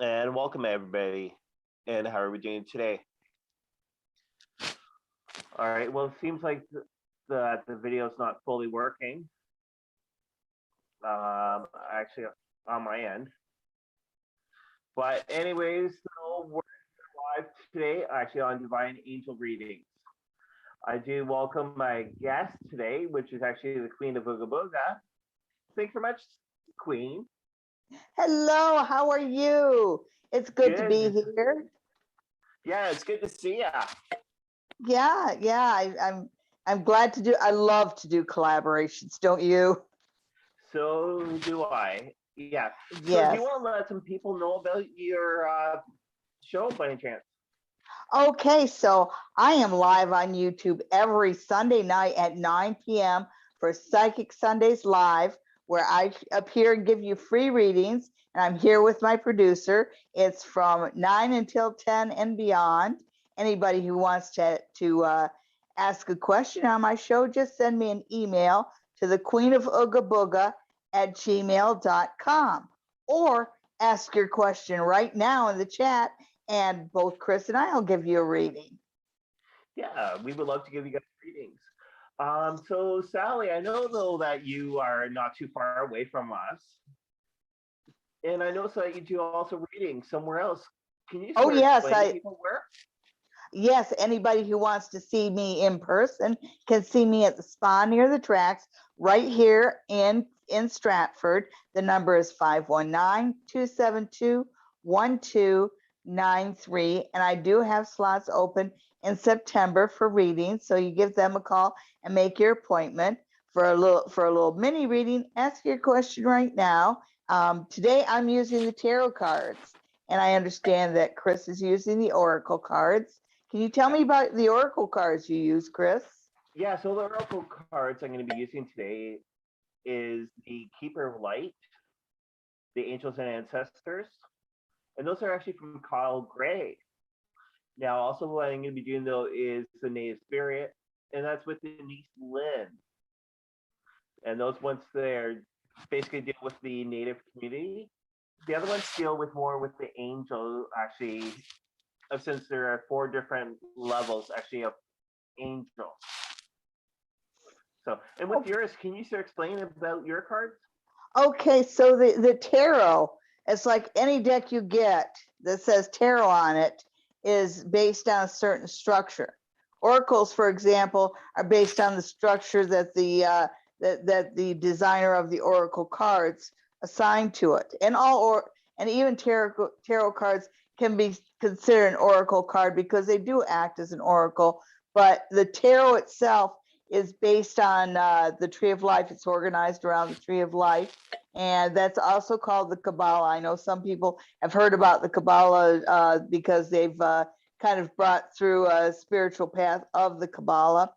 And welcome everybody. And how are we doing today? All right. Well, it seems like the video is not fully working. Actually, on my end. But anyways, so we're live today, actually on Divine Angel Readings. I do welcome my guest today, which is actually the Queen of Ooga Booga. Thanks very much, Queen. Hello, how are you? It's good to be here. Yeah, it's good to see ya. Yeah, I'm glad to do. I love to do collaborations, don't you? So do I. Yeah. So do Yes. you want to let some people know about your show by any chance? Okay, so I am live on YouTube every Sunday night at 9 p.m. for Psychic Sundays Live, where I appear and give you free readings. And I'm here with my producer. It's from 9 until 10 and beyond. Anybody who wants to ask a question on my show, just send me an email to the Queen of Ooga Booga at gmail.com, or ask your question right now in the chat, and both Chris and I will give you a reading. Yeah, we would love to give you guys readings. So Sally, I know though that you are not too far away from us, and I know so that you do also readings somewhere else. Can you Oh yes, explain to people where? Yes, anybody who wants to see me in person can see me at the spa near the tracks right here in Stratford. The number is 519-272-1293. And I do have slots open in September for readings. So you give them a call and make your appointment for a little mini reading. Ask your question right now. Today I'm using the tarot cards, and I understand that Chris is using the oracle cards. Can you tell me about the oracle cards you use, Chris? Yeah, so the oracle cards I'm going to be using today is the Keeper of Light, the Angels and Ancestors, and those are actually from Kyle Gray. Now, also what I'm going to be doing though is the Native Spirit, and that's with Denise Lynn. And those ones there basically deal with the Native community. The other ones deal with more with the angel, actually, since there are 4 different levels actually of angel. So, and with yours, can you start explaining about your cards? Okay, so the tarot, it's like any deck you get that says tarot on it is based on a certain structure. Oracles, for example, are based on the structure that the designer of the oracle cards assigned to it. And even tarot cards can be considered an oracle card because they do act as an oracle, but the tarot itself is based on the Tree of Life. It's organized around the Tree of Life, and that's also called the Kabbalah. I know some people have heard about the Kabbalah because they've kind of brought through a spiritual path of the Kabbalah.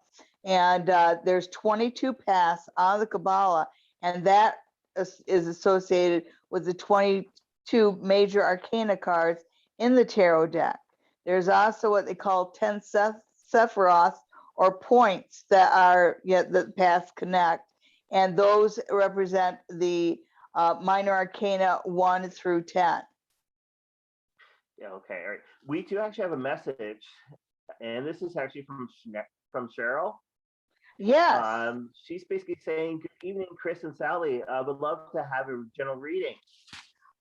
And there's 22 paths on the Kabbalah, and that is associated with the 22 major arcana cards in the tarot deck. There's also what they call 10 Sephiroth, or points that are the paths connect, and those represent the minor arcana 1 through 10. Yeah, okay, all right. We do actually have a message, and this is actually from Cheryl. Yes. She's basically saying, "Good evening, Chris and Sally. I would love to have a general reading."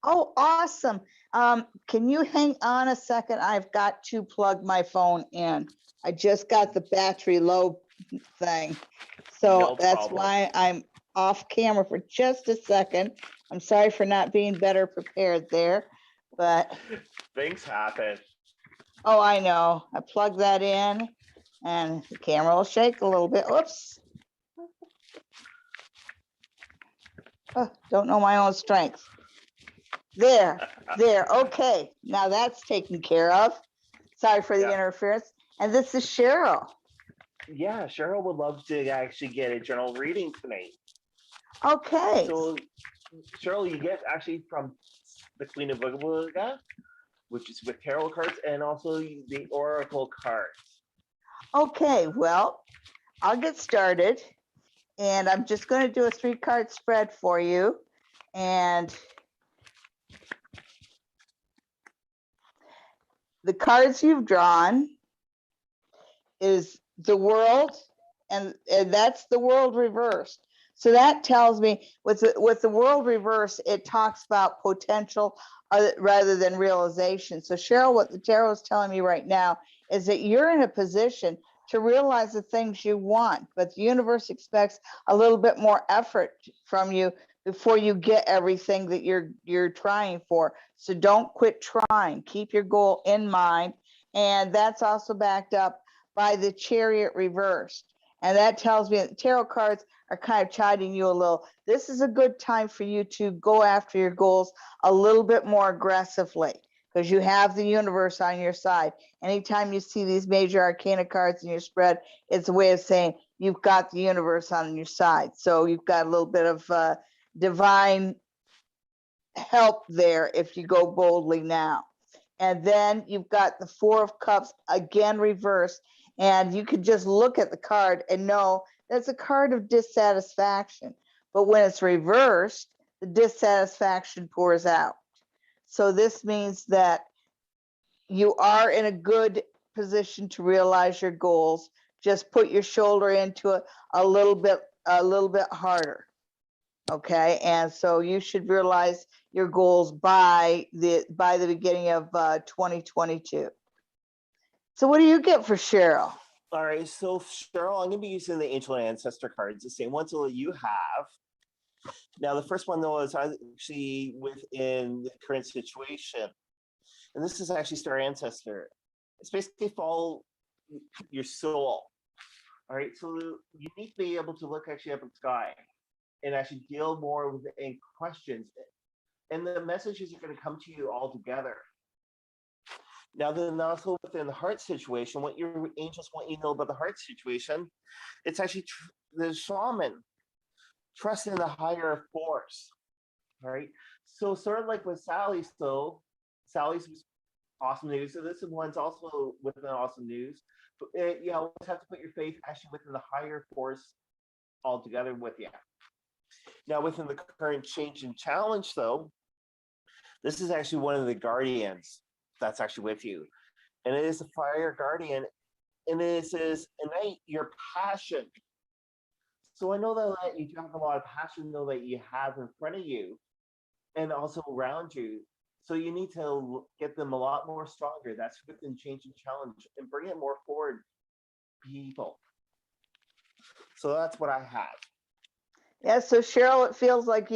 Oh, awesome. Can you hang on a second? I've got to plug my phone in. I just got the battery low thing. So No that's problem. why I'm off camera for just a second. I'm sorry for not being better prepared there, but things happen. Oh, I know. I plug that in and the camera will shake a little bit. Oops. Oh, don't know my own strength. There. Okay. Now that's taken care of. Sorry for the interference. And this is Cheryl. Yeah, Cheryl would love to actually get a general reading tonight. Okay. So, Cheryl, you get actually from the Queen of Ooga Booga, which is with tarot cards, and also the oracle cards. Okay, well, I'll get started. And I'm just going to do a 3-card spread for you. And the cards you've drawn is the world, and that's the world reversed. So that tells me with the world reverse, it talks about potential rather than realization. So Cheryl, what the tarot is telling me right now is that you're in a position to realize the things you want, but the universe expects a little bit more effort from you before you get everything that you're trying for. So don't quit trying. Keep your goal in mind. And that's also backed up by the Chariot reversed. And that tells me that tarot cards are kind of chiding you a little. This is a good time for you to go after your goals a little bit more aggressively because you have the universe on your side. Anytime you see these major arcana cards in your spread, it's a way of saying you've got the universe on your side. So you've got a little bit of divine help there if you go boldly now. And then you've got the Four of Cups again reversed. And you could just look at the card and know that's a card of dissatisfaction. But when it's reversed, the dissatisfaction pours out. So this means that you are in a good position to realize your goals. Just put your shoulder into it a little bit harder. Okay, and so you should realize your goals by the beginning of 2022. So what do you get for Cheryl? All right, so Cheryl, I'm going to be using the Angel and Ancestor cards, the same ones that you have. Now, the first one, though, is actually within the current situation. And this is actually Star Ancestor. It's basically follow your soul. All right, so you need to be able to look actually up at the sky and actually deal more with the questions. And the messages are going to come to you all together. Now, then also within the heart situation, what your angels want you to know about the heart situation, it's actually the shaman. Trust in the higher force. All right. So sort of like with Sally, so Sally's was awesome news. So this one's also within awesome news. But you always have to put your faith actually within the higher force altogether with you. Now, within the current change and challenge, though, this is actually one of the guardians that's actually with you. And it is a fire guardian. And it says, ignite your passion. So I know that you do have a lot of passion, though, that you have in front of you and also around you. So you need to get them a lot more stronger. That's within change and challenge and bring it more forward, people. So that's what I have. Yeah, so Cheryl, it feels like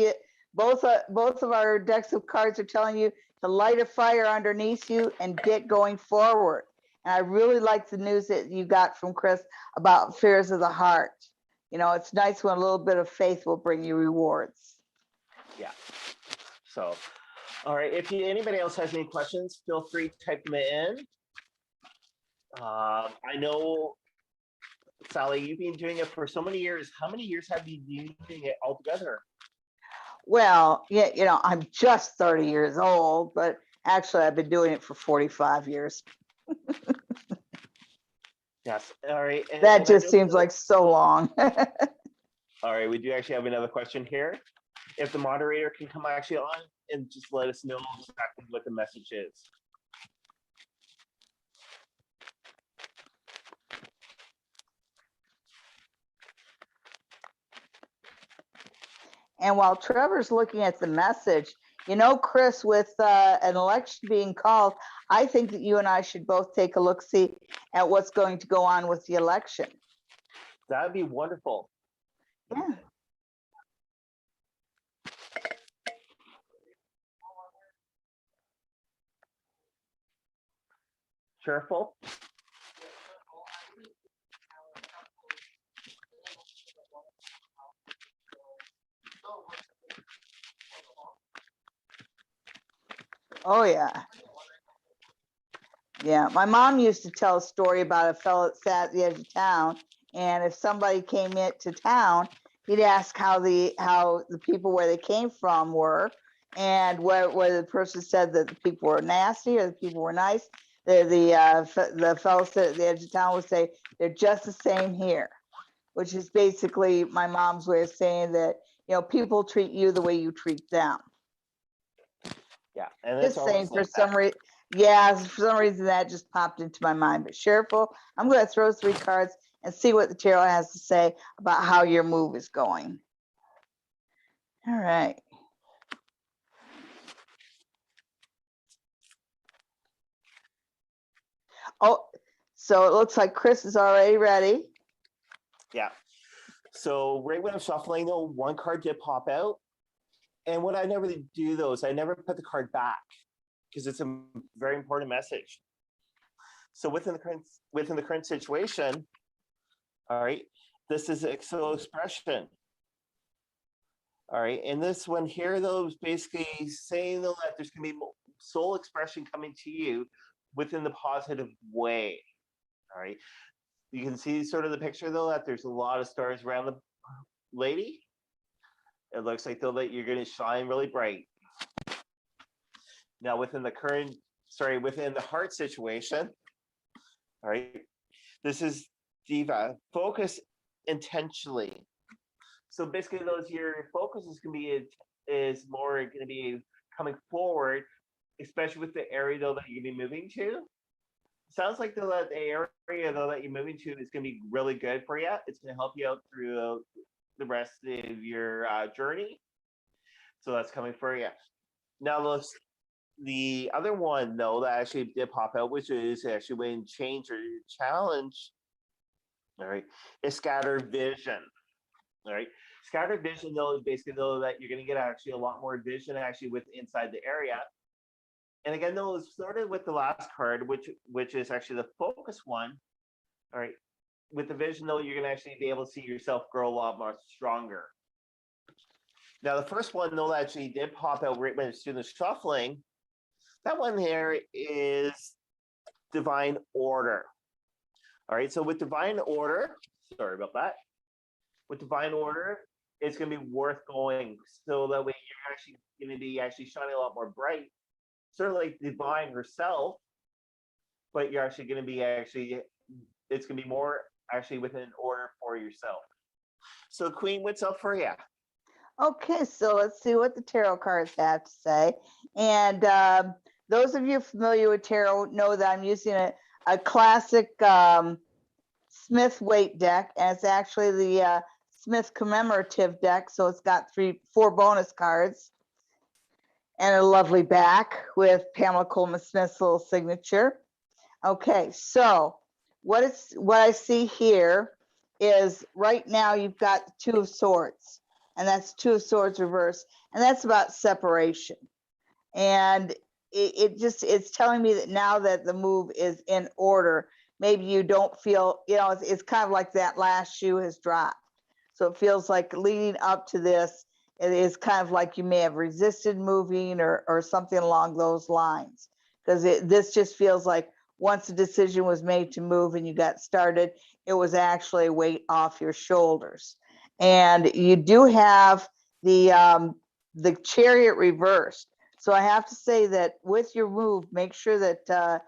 both of our decks of cards are telling you to light a fire underneath you and get going forward. And I really like the news that you got from Chris about fears of the heart. You know, it's nice when a little bit of faith will bring you rewards. Yeah. So, all right. If anybody else has any questions, feel free to type them in. I know, Sally, you've been doing it for so many years. How many years have you been doing it altogether? Well, yeah, you know, I'm just 30 years old, but actually I've been doing it for 45 years. Yes. All right. That just seems like so long. All right. We do actually have another question here. If the moderator can come actually on and just let us know exactly what the message is. And while Trevor's looking at the message, you know, Chris, with an election being called, I think that you and I should both take a look-see at what's going to go on with the election. That'd be wonderful. Yeah. Cheerful. Oh, yeah. Yeah, my mom used to tell a story about a fellow that sat at the edge of town, and if somebody came into town, he'd ask how the people where they came from were, and whether the person said that the people were nasty or the people were nice. The fellow sitting at the edge of town would say they're just the same here, which is basically my mom's way of saying that, you know, people treat you the way you treat them. Yeah, and Just saying, for some reason, Yeah, for some reason that just popped into my mind. But Sheriful, I'm going to throw 3 cards and see what the tarot has to say about how your move is going. All right. Oh, so it looks like Chris is already ready. Yeah. So right when I'm shuffling, though, one card did pop out. And what I never do, though, is I never put the card back because it's a very important message. So within the current situation, all right, this is soul expression. All right, and this one here, though, is basically saying though that there's going to be soul expression coming to you within the positive way. All right, you can see sort of the picture though that there's a lot of stars around the lady. It looks like though that you're going to shine really bright. Now within the heart situation, all right, this is Diva. Focus intentionally. So basically, your focus is going to be more going to be coming forward, especially with the area though that you're going to be moving to. Sounds like though that the area though that you're moving to is going to be really good for you. It's going to help you out through the rest of your journey. So that's coming for you. Now the other one though that actually did pop out, which is actually when change or challenge, all right, is scattered vision. All right, scattered vision though is basically though that you're going to get actually a lot more vision actually with inside the area. And again, though, it's sort of with the last card, which is actually the focus one. All right, with the vision though, you're going to actually be able to see yourself grow a lot more stronger. Now, the first one though that actually did pop out right when it's doing the shuffling, that one here is divine order. All right, so with divine order, sorry about that. With divine order, it's going to be worth going. So that way you're actually going to be actually shining a lot more bright. Sort of like divine herself, but you're actually going to be it's going to be more actually within order for yourself. So Queen, what's up for you? Okay, so let's see what the tarot cards have to say. And those of you familiar with tarot know that I'm using a classic Smith weight deck, and it's actually the Smith commemorative deck. So it's got 4 bonus cards and a lovely back with Pamela Coleman Smith's little signature. Okay, so what I see here is right now you've got the 2 of Swords, and that's 2 of Swords reversed, and that's about separation. And it's telling me that now that the move is in order, maybe you don't feel, it's kind of like that last shoe has dropped. So it feels like leading up to this, it is kind of like you may have resisted moving or something along those lines. Because this just feels like once the decision was made to move and you got started, it was actually a weight off your shoulders. And you do have the Chariot reversed. So I have to say that with your move, make sure that,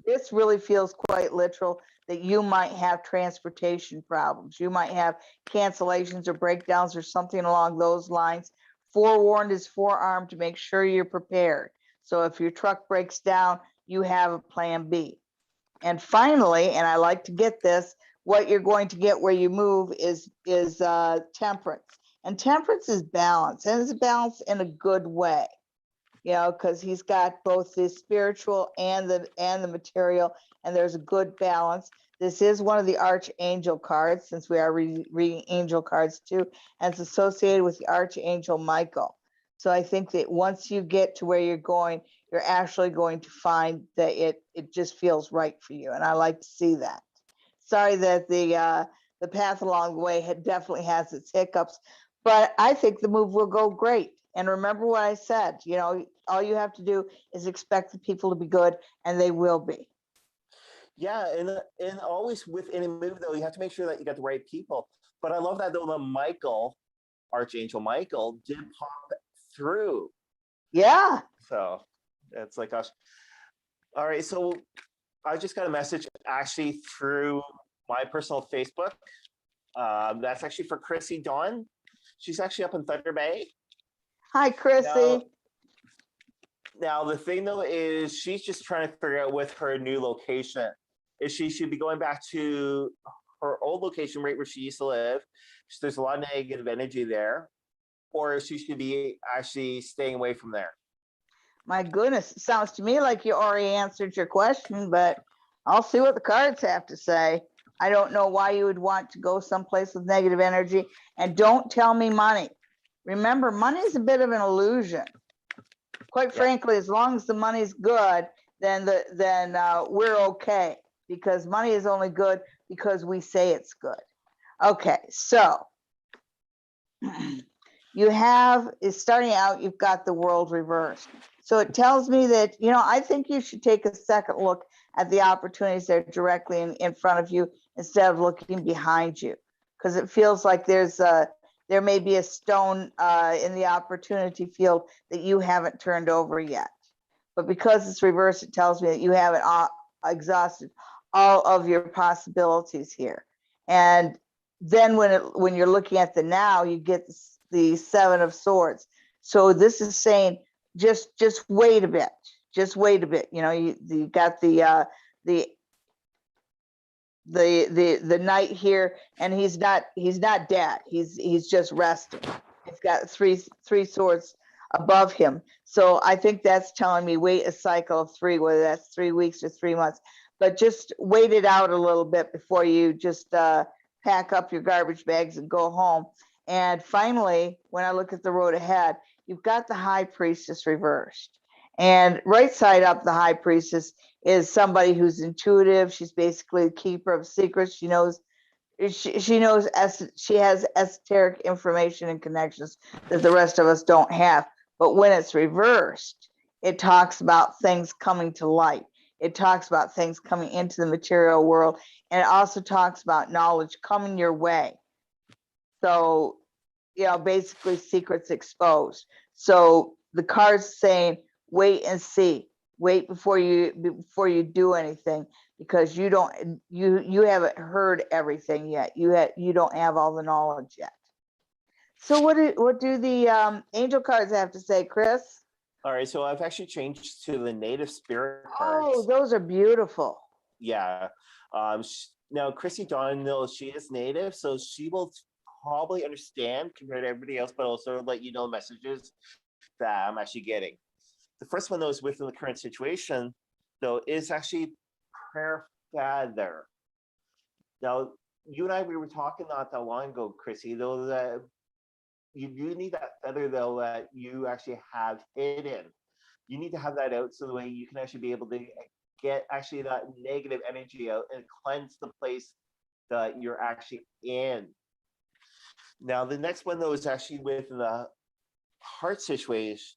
this really feels quite literal, that you might have transportation problems. You might have cancellations or breakdowns or something along those lines. Forewarned is forearmed to make sure you're prepared. So if your truck breaks down, you have a plan B. And finally, and I like to get this, what you're going to get where you move is temperance. And temperance is balance, and it's balance in a good way, because he's got both the spiritual and the material, and there's a good balance. This is one of the Archangel cards, since we are reading angel cards too, and it's associated with the Archangel Michael. So I think that once you get to where you're going, you're actually going to find that it just feels right for you, and I like to see that. Sorry that the path along the way definitely has its hiccups, but I think the move will go great. And remember what I said, all you have to do is expect the people to be good, and they will be. Yeah, and always within a move though, you have to make sure that you got the right people. But I love that though the Archangel Michael did pop through. Yeah. So it's like, gosh. All right, so I just got a message actually through my personal Facebook. That's actually for Chrissy Dawn. She's actually up in Thunder Bay. Hi, Chrissy. Now, the thing though is she's just trying to figure out with her new location if she should be going back to her old location right where she used to live. There's a lot of negative energy there, or if she should be actually staying away from there. My goodness, it sounds to me like you already answered your question, but I'll see what the cards have to say. I don't know why you would want to go someplace with negative energy, and don't tell me money. Remember, money is a bit of an illusion. Quite frankly, as long as the money's good, then we're okay, because money is only good because we say it's good. Okay, so you have, is starting out, you've got the world reversed. So it tells me that, you know, I think you should take a second look at the opportunities that are directly in front of you instead of looking behind you, because it feels like there may be a stone in the opportunity field that you haven't turned over yet. But because it's reversed, it tells me that you haven't exhausted all of your possibilities here. And then when you're looking at the now, you get the Seven of Swords. So this is saying, just wait a bit. Just wait a bit. You know, you got the knight here, and he's not dead. He's just resting. He's got three swords above him. So I think that's telling me wait a cycle of 3, whether that's 3 weeks or 3 months, but just wait it out a little bit before you just pack up your garbage bags and go home. And finally, when I look at the road ahead, you've got the High Priestess reversed. And right side up, the High Priestess is somebody who's intuitive. She's basically the keeper of secrets. She knows she has esoteric information and connections that the rest of us don't have. But when it's reversed, it talks about things coming to light. It talks about things coming into the material world. And it also talks about knowledge coming your way. So, you know, basically secrets exposed. So the card's saying, wait and see. Wait before you do anything, because you haven't heard everything yet. You don't have all the knowledge yet. So what do the angel cards have to say, Chris? All right, so I've actually changed to the native spirit cards. Oh, those are beautiful. Yeah. Now Chrissy Dawn knows she is native, so she will probably understand compared to everybody else, but also let you know messages that I'm actually getting. The first one, though, is within the current situation, though, is actually prayer feather. Now, you and I, we were talking not that long ago, Chrissy, though, that you do need that feather, though, that you actually have hidden. You need to have that out so the way you can actually be able to get actually that negative energy out and cleanse the place that you're actually in. Now, the next one, though, is actually within the heart situation.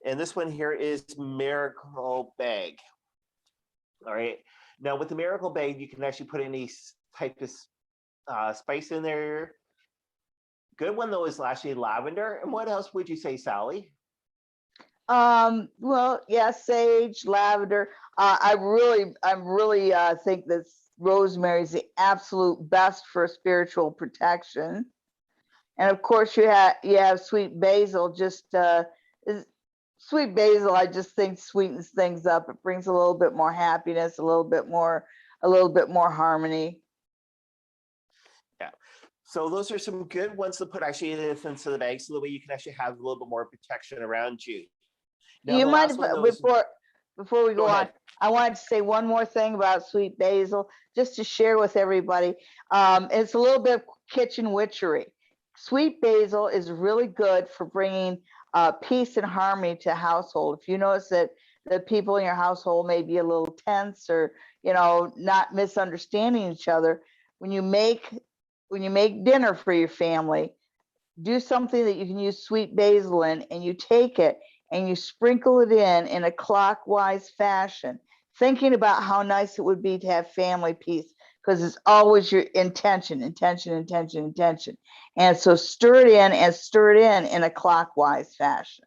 And this one here is Miracle Bag. All right. Now, with the Miracle Bag, you can actually put any type of spice in there. Good one, though, is actually lavender. And what else would you say, Sally? Well, yeah, sage, lavender. I really think that rosemary is the absolute best for spiritual protection. And of course, you have sweet basil. Sweet basil, I just think sweetens things up. It brings a little bit more happiness, a little bit more harmony. Yeah. So those are some good ones to put actually into the bag, so that way you can actually have a little bit more protection around you. Now, you mind before we go on, I wanted to say one more thing about sweet basil, just to share with everybody. It's a little bit of kitchen witchery. Sweet basil is really good for bringing peace and harmony to a household. If you notice that the people in your household may be a little tense, or, you know, not misunderstanding each other, when you make dinner for your family, do something that you can use sweet basil in, and you take it and you sprinkle it in a clockwise fashion, thinking about how nice it would be to have family peace, because it's always your intention. And so stir it in a clockwise fashion.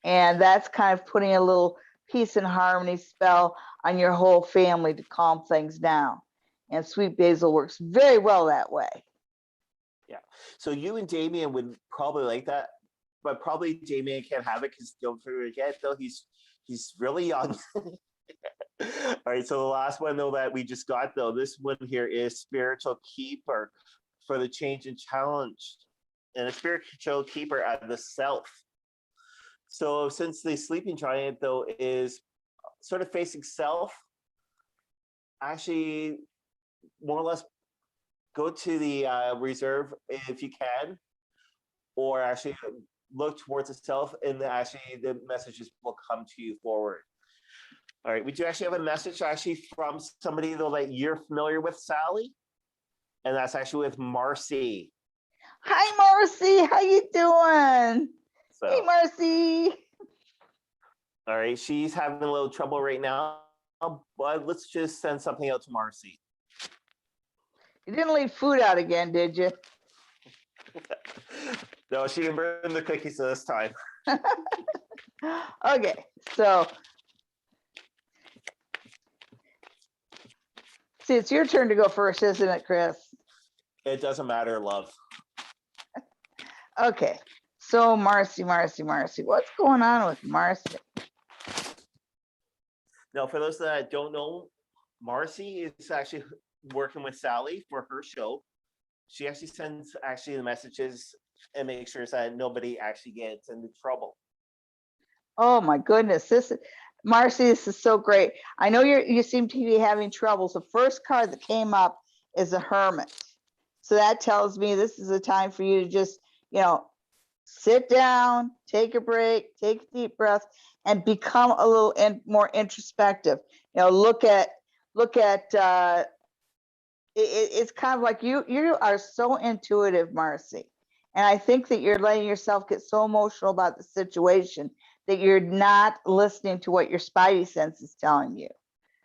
And that's kind of putting a little peace and harmony spell on your whole family to calm things down. And sweet basil works very well that way. Yeah. So you and Damien would probably like that, but probably J-Man can't have it because don't forget though, he's really young. All right, so the last one though that we just got though, this one here is spiritual keeper for the change and challenge, and a spiritual keeper at the self. So since the sleeping giant though is sort of facing self, actually more or less go to the reserve if you can, or actually look towards the self, and actually the messages will come to you forward. All right, we do actually have a message actually from somebody though that you're familiar with, Sally, and that's actually with Marcy. Hi, Marcy. How you doing? So, hey, Marcy. all right, she's having a little trouble right now, but let's just send something out to Marcy. You didn't leave food out again, did you? No, she didn't burn the cookies this time. Okay, so see, it's your turn to go first, isn't it, Chris? It doesn't matter, love. Okay, so Marcy, what's going on with Marcy? Now, for those that don't know, Marcy is actually working with Sally for her show. She actually sends the messages and makes sure that nobody actually gets into trouble. Oh my goodness, Marcy, this is so great. I know you seem to be having troubles. The first card that came up is a hermit. So that tells me this is a time for you to just, sit down, take a break, take a deep breath, and become a little more introspective. Look at it's kind of like you are so intuitive, Marcy. And I think that you're letting yourself get so emotional about the situation that you're not listening to what your spidey sense is telling you.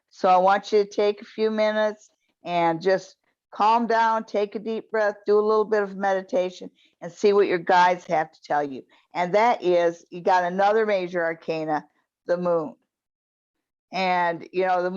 So I want you to take a few minutes and just calm down, take a deep breath, do a little bit of meditation, and see what your guides have to tell you. And that is, you got another major arcana, the moon. And the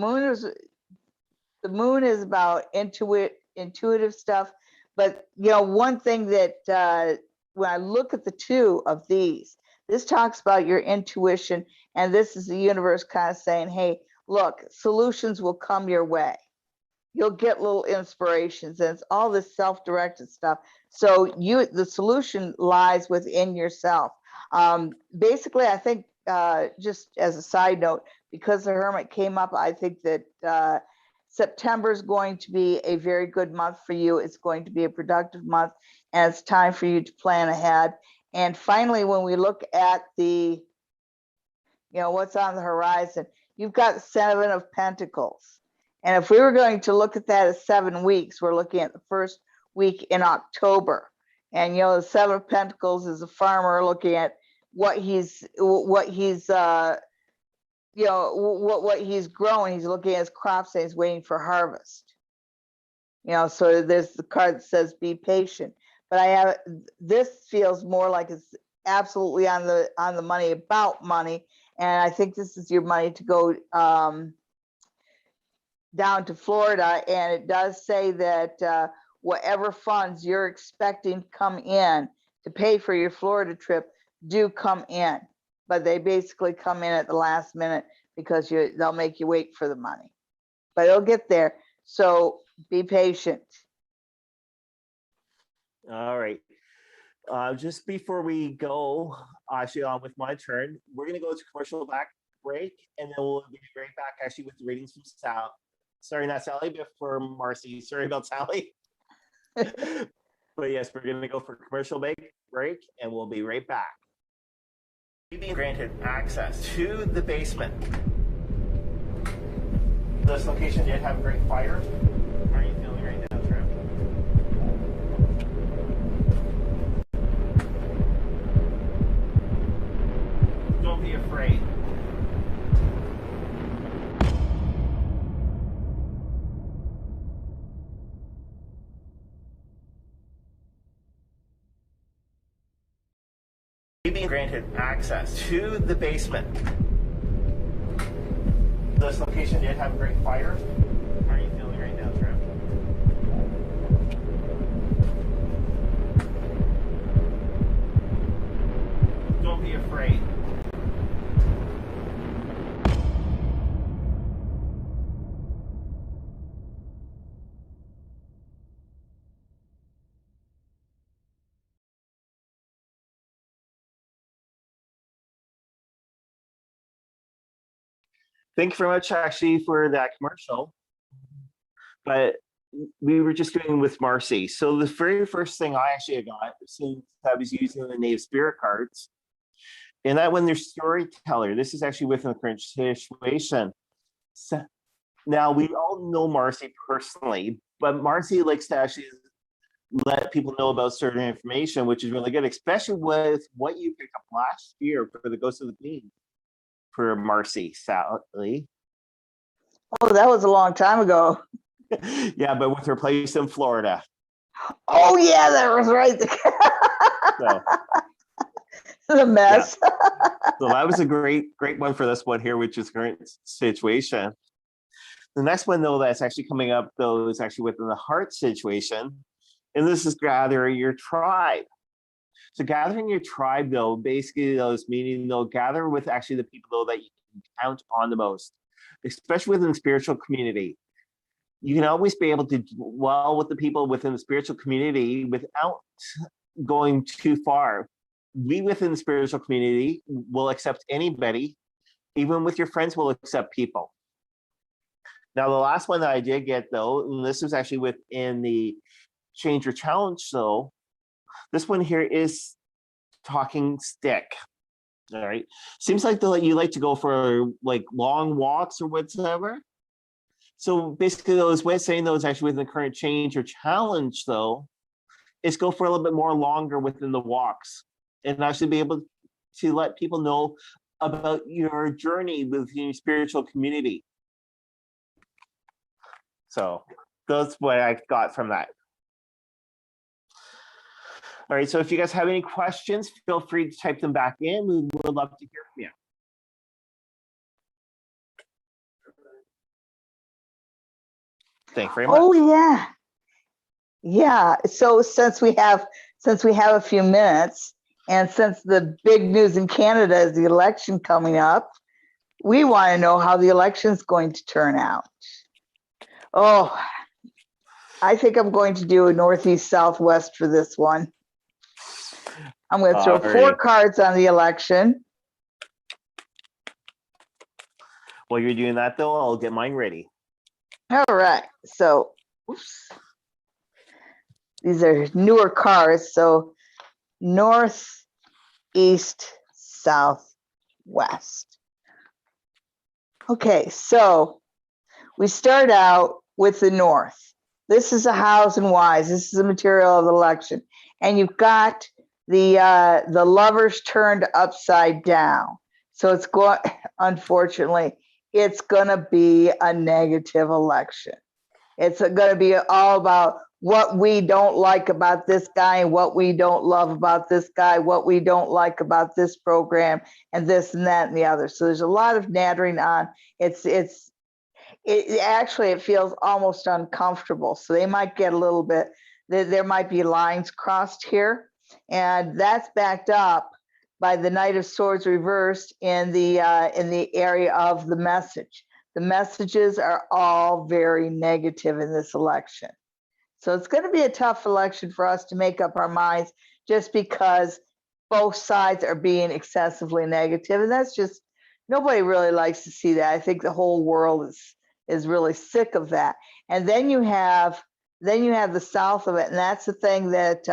moon is about intuitive stuff. But one thing that when I look at the two of these, this talks about your intuition, and this is the universe kind of saying, hey, look, solutions will come your way. You'll get little inspirations, and it's all this self-directed stuff. So the solution lies within yourself. Basically, I think just as a side note, because the Hermit came up, I think that September is going to be a very good month for you. It's going to be a productive month, and it's time for you to plan ahead. And finally, when we look at the, what's on the horizon, you've got 7 of Pentacles. And if we were going to look at that as 7 weeks, we're looking at the first week in October. And, the 7 of Pentacles is a farmer looking at what he's growing. He's looking at his crops and he's waiting for harvest. So there's the card that says be patient. But this feels more like it's absolutely on the money, about money. And I think this is your money to go down to Florida. And it does say that whatever funds you're expecting to come in to pay for your Florida trip do come in. But they basically come in at the last minute because they'll make you wait for the money. But it'll get there. So be patient. All right. Just before we go, actually on with my turn, we're going to go to commercial break, and then we'll be right back actually with the readings from Sally. Sorry, not Sally, but for Marcy. Sorry about Sally. But yes, we're going to go for commercial break, and we'll be right back. You've been granted access to the basement. This location did have a great fire. How are you feeling right now, Trev? Don't be afraid. You've been granted access to the basement. This location did have a great fire. How are you feeling right now, Trev? don't be afraid. Thank you very much, actually, for that commercial. But we were just doing with Marcy. So the very first thing I actually got, since I was using the Native Spirit cards, and that when they're storyteller, this is actually within the current situation. So, now we all know Marcy personally, but Marcy likes to actually let people know about certain information, which is really good, especially with what you picked up last year for the Ghost of the Queen for Marcy, Sally. Oh, that was a long time ago. Yeah, but with her place in Florida. Oh yeah, that was right. So, the mess. Yeah. So that was a great one for this one here, which is current situation. The next one, though, that's actually coming up, though, is actually within the heart situation. And this is gather your tribe. So gathering your tribe, though, basically, though, is meaning, though, gather with actually the people, though, that you can count on the most, especially within the spiritual community. You can always be able to dwell with the people within the spiritual community without going too far. We within the spiritual community will accept anybody, even with your friends, will accept people. Now, the last one that I did get, though, and this was actually within the Change Your Challenge, though, this one here is talking stick. All right. Seems like you like to go for like long walks or whatever. So basically, those ways saying those actually within the current Change Your Challenge, though, is go for a little bit more longer within the walks and actually be able to let people know about your journey with your spiritual community. So that's what I got from that. All right, so if you guys have any questions, feel free to type them back in. We would love to hear from you. Thank you very much. Oh yeah. Yeah. So since we have a few minutes, and since the big news in Canada is the election coming up, we want to know how the election is going to turn out. Oh, I think I'm going to do a northeast southwest for this one. I'm going to throw 4 cards on the election. While you're doing that, though, I'll get mine ready. All right. So, oops. These are newer cards. So, north, east, south, west. Okay. So, we start out with the north. This is a hows and whys. This is the material of the election. And you've got the lovers turned upside down. So it's going, unfortunately, it's going to be a negative election. It's going to be all about what we don't like about this guy and what we don't love about this guy, what we don't like about this program and this and that and the other. So there's a lot of nattering on. It actually, it feels almost uncomfortable. So they might get a little bit, there might be lines crossed here. And that's backed up by the Knight of Swords reversed in the area of the message. The messages are all very negative in this election. So it's going to be a tough election for us to make up our minds just because both sides are being excessively negative. And that's just, nobody really likes to see that. I think the whole world is really sick of that. And then you have the south of it, and that's the thing that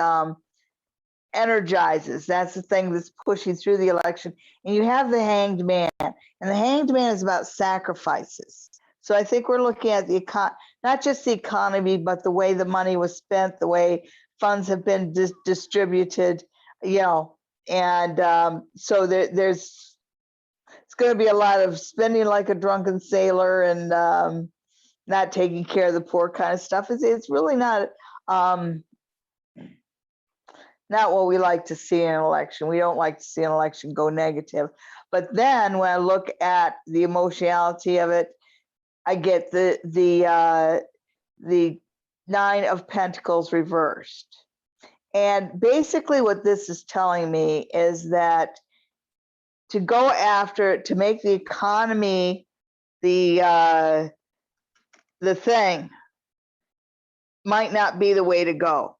energizes. That's the thing that's pushing through the election. And you have the Hanged Man, and the Hanged Man is about sacrifices. So I think we're looking at not just the economy, but the way the money was spent, the way funds have been distributed, and so there's it's going to be a lot of spending like a drunken sailor and not taking care of the poor kind of stuff. It's really not what we like to see in an election. We don't like to see an election go negative. But then when I look at the emotionality of it, I get the 9 of Pentacles reversed. And basically what this is telling me is that to go after, to make the economy the thing might not be the way to go.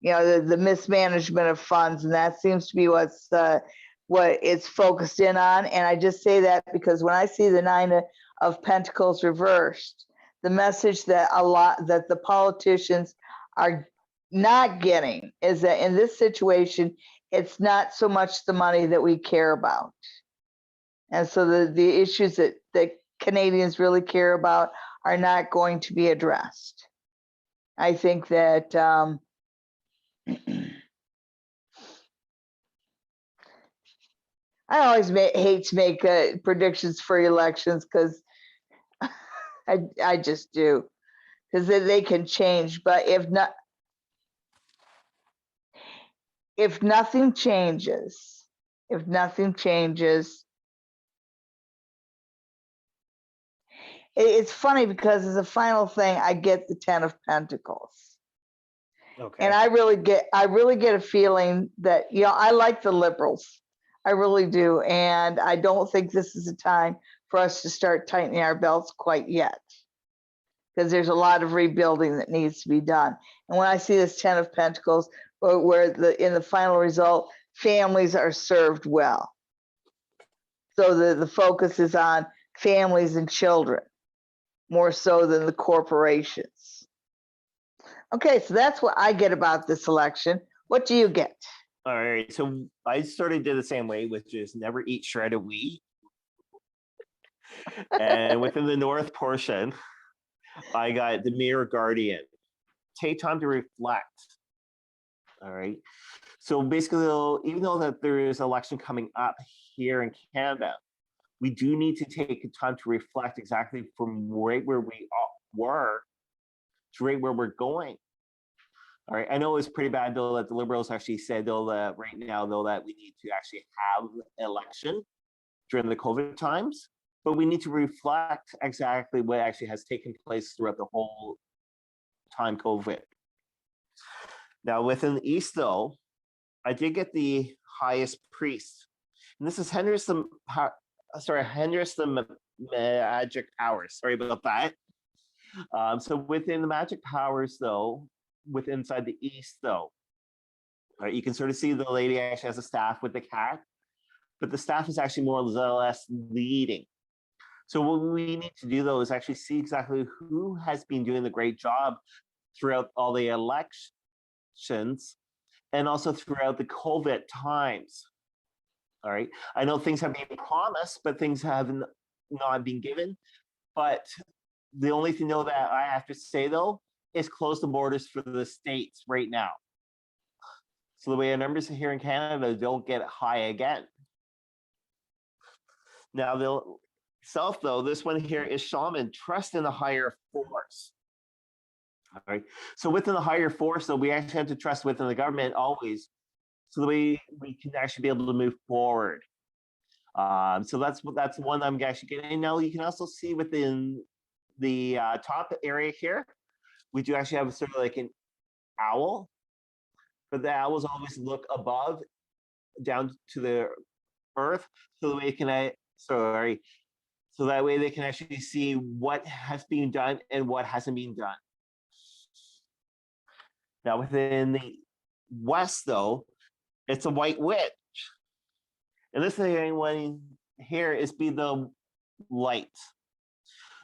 You know, the mismanagement of funds, and that seems to be what it's focused in on. And I just say that because when I see the Nine of Pentacles reversed, the message that that the politicians are not getting is that in this situation, it's not so much the money that we care about. And so the issues that Canadians really care about are not going to be addressed. I think that I always hate to make predictions for elections because I just do, because they can change. But if nothing changes, it's funny because as a final thing, I get the 10 of Pentacles. Okay. And I really get a feeling that, you know, I like the Liberals. I really do. And I don't think this is a time for us to start tightening our belts quite yet, because there's a lot of rebuilding that needs to be done. And when I see this 10 of Pentacles, where in the final result, families are served well. So the focus is on families and children more so than the corporations. Okay, so that's what I get about this election. What do you get? All right, so I sort of did the same way, which is never eat shredded wheat. And within the north portion, I got the Mirror Guardian. Take time to reflect. All right. So basically, even though that there is an election coming up here in Canada, we do need to take time to reflect exactly from right where we were to right where we're going. All right. I know it's pretty bad though that the Liberals actually said though that right now though that we need to actually have an election during the COVID times, but we need to reflect exactly what actually has taken place throughout the whole time COVID. Now within the East though, I did get the Highest Priest, and this is Henderson Magic Powers. Sorry about that. So within the Magic Powers though, inside the East though, right, you can sort of see the lady actually has a staff with the cat, but the staff is actually more or less leading. So what we need to do though is actually see exactly who has been doing the great job throughout all the elections and also throughout the COVID times. All right, I know things have been promised, but things have not been given. But the only thing though that I have to say though is close the borders for the states right now. So the way our numbers here in Canada don't get high again. Now the self though, this one here is Shaman, trust in the higher force. All right. So within the higher force though, we actually have to trust within the government always. So the way we can actually be able to move forward. So that's one I'm actually getting. Now you can also see within the top area here, we do actually have sort of like an owl, but the owls always look above, down to the earth, so the way it can, so that way they can actually see what has been done and what hasn't been done. Now within the West though, it's a White Witch. And this one here is be the light.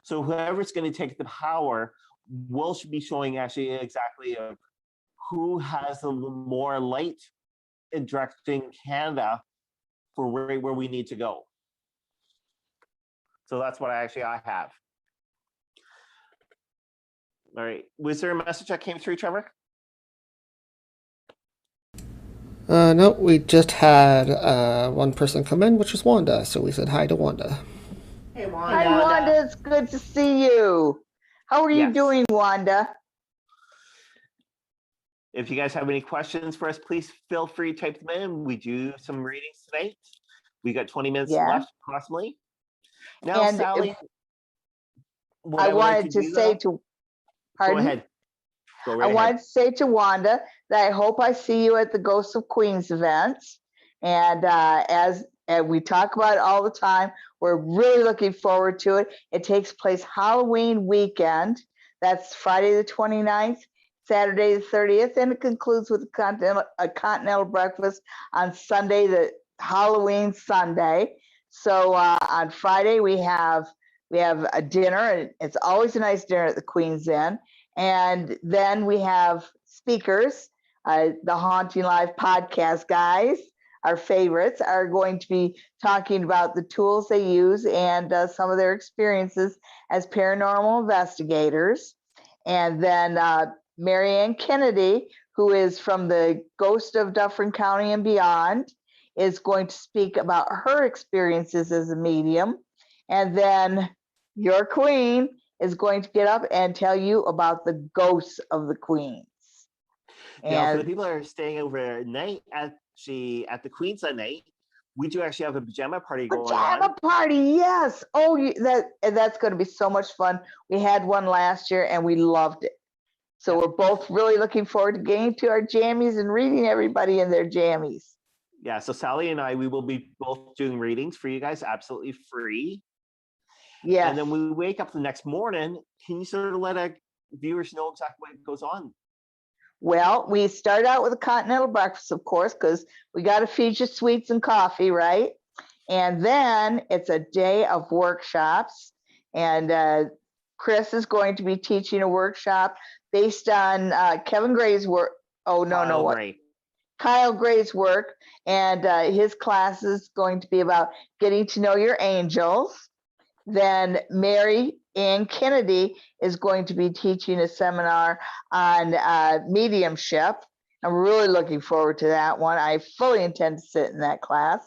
So whoever's going to take the power will be showing actually exactly who has the more light in directing Canada for right where we need to go. So that's what I have. All right. Was there a message that came through, Trevor? No, we just had one person come in, which was Wanda. So we said hi to Wanda. Hey, Wanda. Hi, Wanda. It's good to see you. How are you doing, Wanda? If you guys have any questions for us, please feel free to type them in. We do some readings tonight. We got 20 minutes left, approximately. Now, and Sally, I wanted to say to, pardon? Go ahead. Go right ahead. I wanted to say to Wanda that I hope I see you at the Ghosts of Queens events. And as and we talk about it all the time. We're really looking forward to it. It takes place Halloween weekend. That's Friday the 29th, Saturday the 30th, and it concludes with a continental breakfast on Sunday, the Halloween Sunday. So on Friday we have a dinner, and it's always a nice dinner at the Queen's Inn. And then we have speakers. The Haunting Live podcast guys, our favorites, are going to be talking about the tools they use and some of their experiences as paranormal investigators. And then Marianne Kennedy, who is from the Ghost of Dufferin County and beyond, is going to speak about her experiences as a medium. And then your queen is going to get up and tell you about the ghosts of the queens. Now, for the people that are staying overnight at the Queen's that night, we do actually have a pajama party going on. Pajama party, yes. Oh, that's going to be so much fun. We had one last year and we loved it. So we're both really looking forward to getting to our jammies and reading everybody in their jammies. Yeah, so Sally and I, we will be both doing readings for you guys, absolutely free. Yes. And then we wake up the next morning. Can you sort of let our viewers know exactly what goes on? Well, we start out with a continental breakfast, of course, because we got to feed you sweets and coffee, right? And then it's a day of workshops. And Chris is going to be teaching a workshop based on Kevin Gray's work. Oh, no, what? Kyle Gray's work. And his class is going to be about getting to know your angels. Then Mary Ann Kennedy is going to be teaching a seminar on mediumship. I'm really looking forward to that one. I fully intend to sit in that class.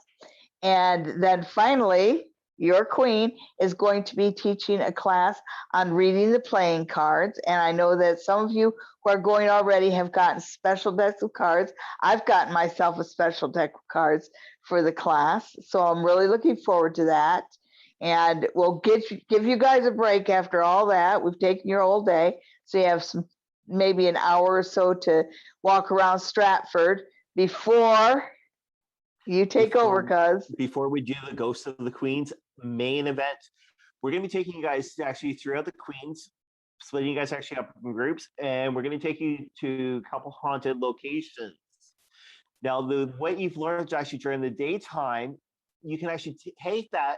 And then finally, your queen is going to be teaching a class on reading the playing cards. And I know that some of you who are going already have gotten special decks of cards. I've gotten myself a special deck of cards for the class. So I'm really looking forward to that. And we'll give you guys a break after all that. We've taken your whole day. So you have maybe an hour or so to walk around Stratford before you take over, cuz. Before we do the Ghost of the Queens main event, we're going to be taking you guys actually throughout the Queens, splitting you guys actually up in groups, and we're going to take you to a couple haunted locations. Now, what you've learned actually during the daytime, you can actually take that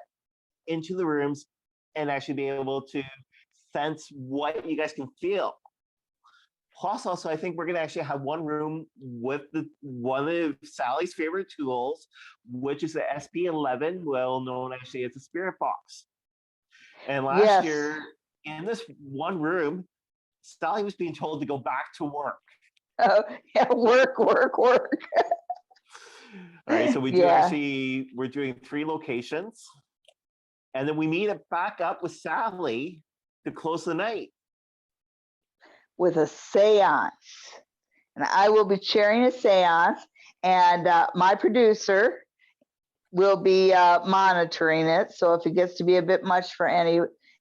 into the rooms and actually be able to sense what you guys can feel. Plus, also, I think we're going to actually have one room with one of Sally's favorite tools, which is the SP11, well known actually as the spirit box. And last year, in this one room, Sally was being told to go back to work. Work. All right, so we do actually, we're doing 3 locations. And then we meet back up with Sally to close the night. With a seance. And I will be chairing a seance, and my producer will be monitoring it. So if it gets to be a bit much for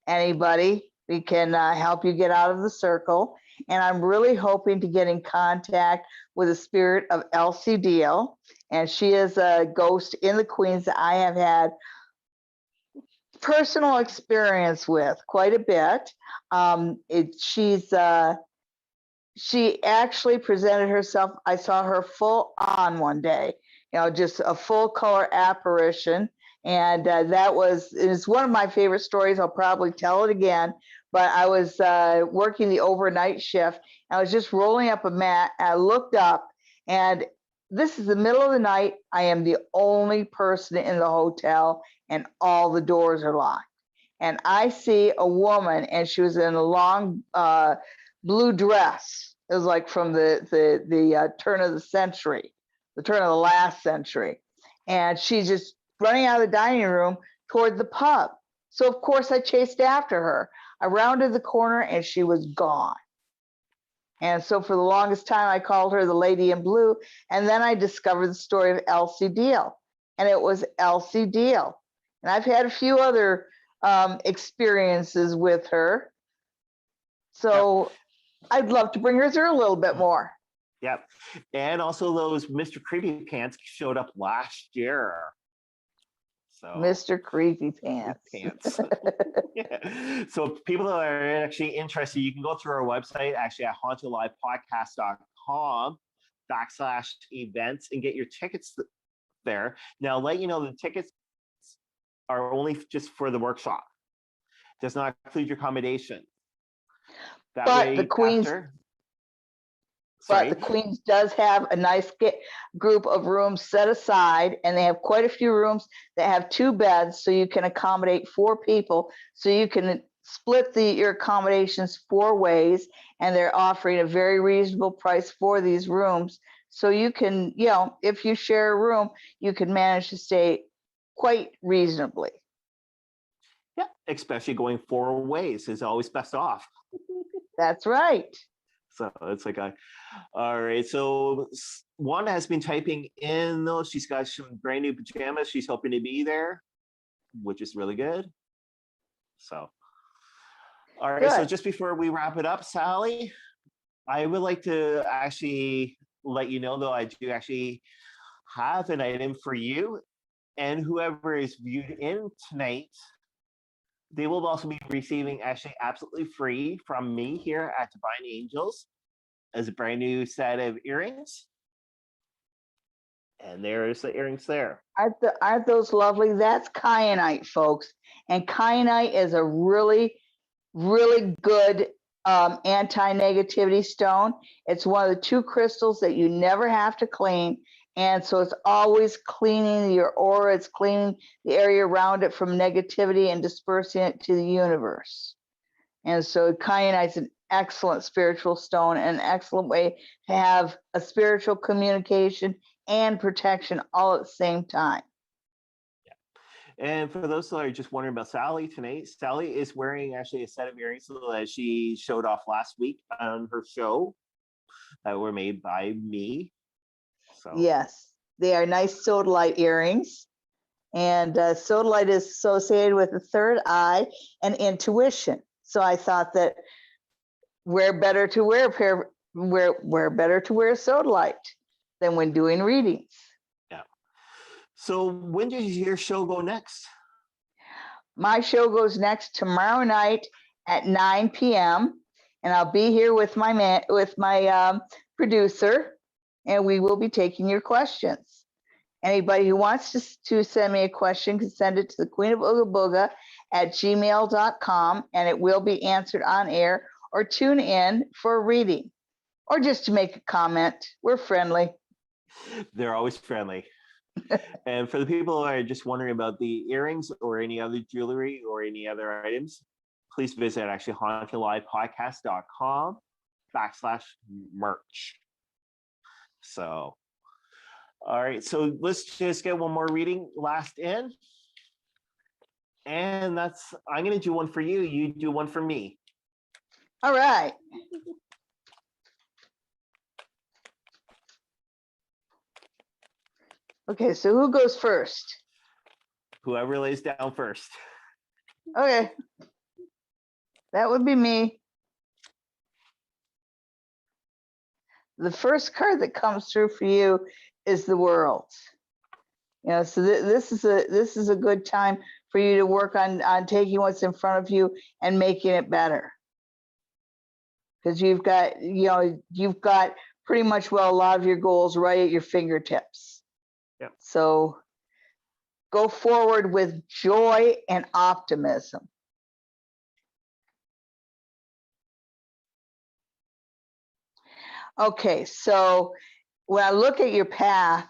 anybody, we can help you get out of the circle. And I'm really hoping to get in contact with the spirit of Elsie Deal. And she is a ghost in the Queens that I have had personal experience with quite a bit. She actually presented herself. I saw her full on one day, just a full color apparition. And it's one of my favorite stories. I'll probably tell it again, but I was working the overnight shift. I was just rolling up a mat. And I looked up, and this is the middle of the night. I am the only person in the hotel, and all the doors are locked. And I see a woman, and she was in a long blue dress. It was like from the turn of the century, the turn of the last century. And she's just running out of the dining room toward the pub. So of course I chased after her. I rounded the corner and she was gone. And so for the longest time, I called her the Lady in Blue. And then I discovered the story of Elsie Deal. And it was Elsie Deal. And I've had a few other experiences with her. So I'd love to bring her through a little bit more. Yep. And also those Mr. Creepy Pants showed up last year. So Mr. Creepy Pants. pants. Yeah. So people that are actually interested, you can go through our website actually at hauntinglivepodcast.com/events and get your tickets there. Now, let you know the tickets are only just for the workshop. Does not include your accommodation. That But way, the Queen's after, But the sorry, Queens does have a nice group of rooms set aside, and they have quite a few rooms that have 2 beds, so you can accommodate 4 people. So you can split your accommodations 4 ways, and they're offering a very reasonable price for these rooms. So you can, if you share a room, you can manage to stay quite reasonably. yeah, especially going 4 ways is always best off. That's right. So it's like all right. So Wanda has been typing in though. She's got some brand new pajamas. She's hoping to be there, which is really good. So, all right. So Good. just before we wrap it up, Sally, I would like to actually let you know though, I do actually have an item for you and whoever is viewed in tonight. They will also be receiving actually absolutely free from me here at Divine Angels as a brand new set of earrings. And there's the earrings there. Aren't those lovely? That's kyanite, folks. And kyanite is a really, really good anti-negativity stone. It's one of the 2 crystals that you never have to clean. And so it's always cleaning your aura. It's cleaning the area around it from negativity and dispersing it to the universe. And so kyanite's an excellent spiritual stone, and an excellent way to have a spiritual communication and protection all at the same time. Yeah. And for those that are just wondering about Sally tonight, Sally is wearing actually a set of earrings that she showed off last week on her show that were made by me. So Yes, they are nice sodalite earrings. And sodalite is associated with the 3rd eye and intuition. So I thought that where better to wear sodalite than when doing readings. yeah. So when does your show go next? My show goes next tomorrow night at 9 p.m. and I'll be here with my producer, and we will be taking your questions. Anybody who wants to send me a question can send it to the Queen of Ooga Booga at gmail.com, and it will be answered on air, or tune in for a reading, or just to make a comment. We're friendly. They're always friendly. And for the people who are just wondering about the earrings or any other jewelry or any other items, please visit actually hauntinglivepodcast.com/merch. So, all right. So let's just get one more reading last in. And I'm going to do one for you. You do one for me. All right. Okay, so who goes first? Whoever lays down first. Okay. That would be me. The first card that comes through for you is the World. So this is a good time for you to work on taking what's in front of you and making it better. Because you've got pretty much a lot of your goals right at your fingertips. Yeah. So go forward with joy and optimism. Okay, so when I look at your path,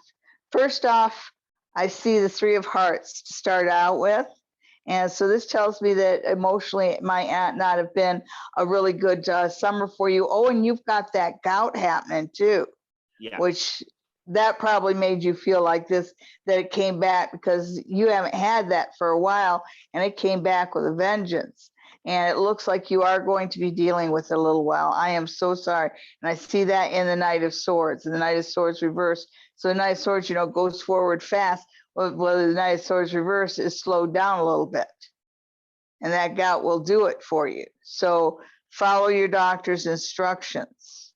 first off, I see the 3 of Hearts to start out with. And so this tells me that emotionally it might not have been a really good summer for you. Oh, and you've got that gout happening too. Yeah. Which that probably made you feel like this, that it came back because you haven't had that for a while, and it came back with a vengeance. And it looks like you are going to be dealing with it a little while. I am so sorry. And I see that in the Knight of Swords, and the Knight of Swords reversed. So the Knight of Swords, goes forward fast. Well, the Knight of Swords reversed is slowed down a little bit. And that gout will do it for you. So follow your doctor's instructions.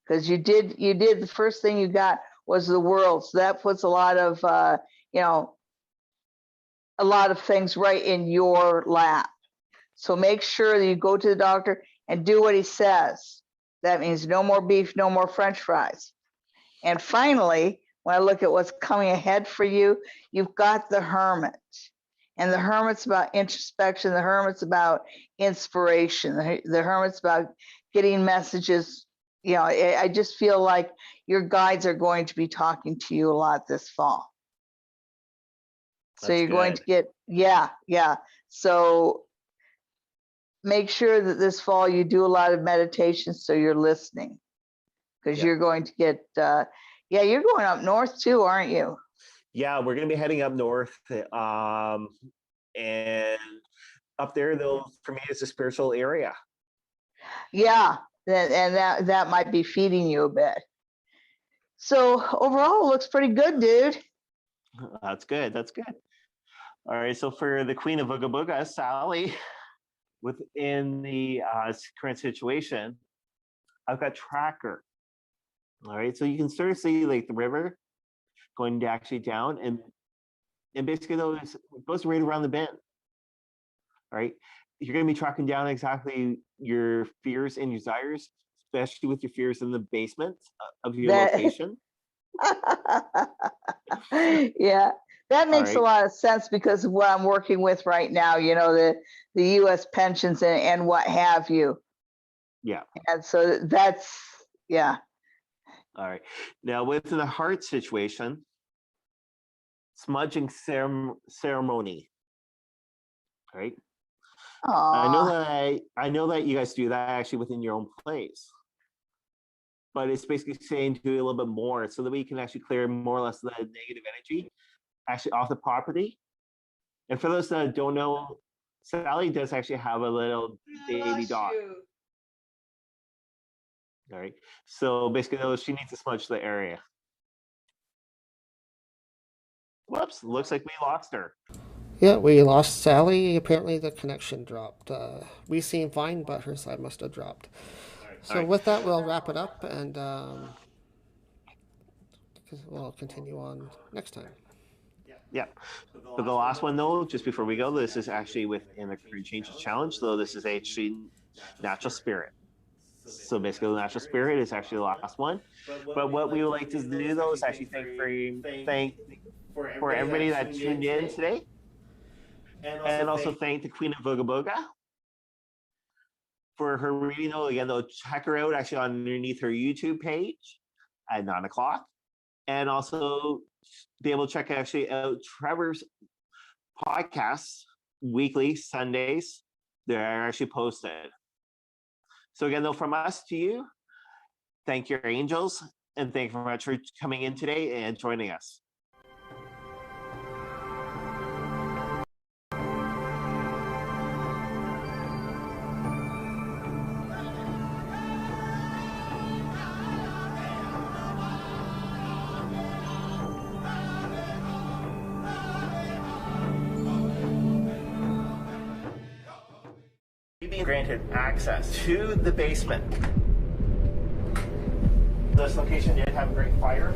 Because you did the first thing you got was the World. So that puts a lot of, a lot of things right in your lap. So make sure that you go to the doctor and do what he says. That means no more beef, no more French fries. And finally, when I look at what's coming ahead for you, you've got the Hermit. And the Hermit's about introspection. The Hermit's about inspiration. The Hermit's about getting messages. You know, I just feel like your guides are going to be talking to you a lot this fall. So That's you're going good. to get, yeah. So make sure that this fall you do a lot of meditation so you're listening. Because Yeah. you're going to get, you're going up north too, aren't you? Yeah, we're going to be heading up north. And up there, though, for me, it's a spiritual area. Yeah, and that might be feeding you a bit. So overall, it looks pretty good, dude. That's good. That's good. All right. So for the Queen of Ooga Booga, Sally, within the current situation, I've got tracker. All right. So you can sort of see like the river going actually down, and basically though it goes right around the bend. All right. You're going to be tracking down exactly your fears and desires, especially with your fears in the basement of your location. Yeah, that makes right. a lot of sense because of what I'm working with right now, you know, the US pensions and what have you. Yeah. And so that's, yeah. All right. Now, within the heart situation, smudging ceremony. Right. Aww. I know that you guys do that actually within your own place. But it's basically saying to do a little bit more so that we can actually clear more or less the negative energy actually off the property. And for those that don't know, Sally does actually have a little baby dog. All right. So basically, though, she needs to smudge the area. Whoops, looks like we lost her. Yeah, we lost Sally. Apparently the connection dropped. We seem fine, but her side must have dropped. So with that, we'll wrap it up, and we'll continue on next time. Yeah. For the last one, though, just before we go, this is actually within the Career Changes Challenge. So this is actually Natural Spirit. So basically, the Natural Spirit is actually the last one. But what we would like to do, though, is actually thank for everybody that tuned in today. And also thank the Queen of Ooga Booga for her reading. Though, again, though, check her out actually underneath her YouTube page at 9 o'clock. And also be able to check actually out Trevor's podcasts weekly, Sundays. They're actually posted. So again, though, from us to you, thank your angels, and thank you very much for coming in today and joining us. You've been granted access to the basement. This location did have a great fire.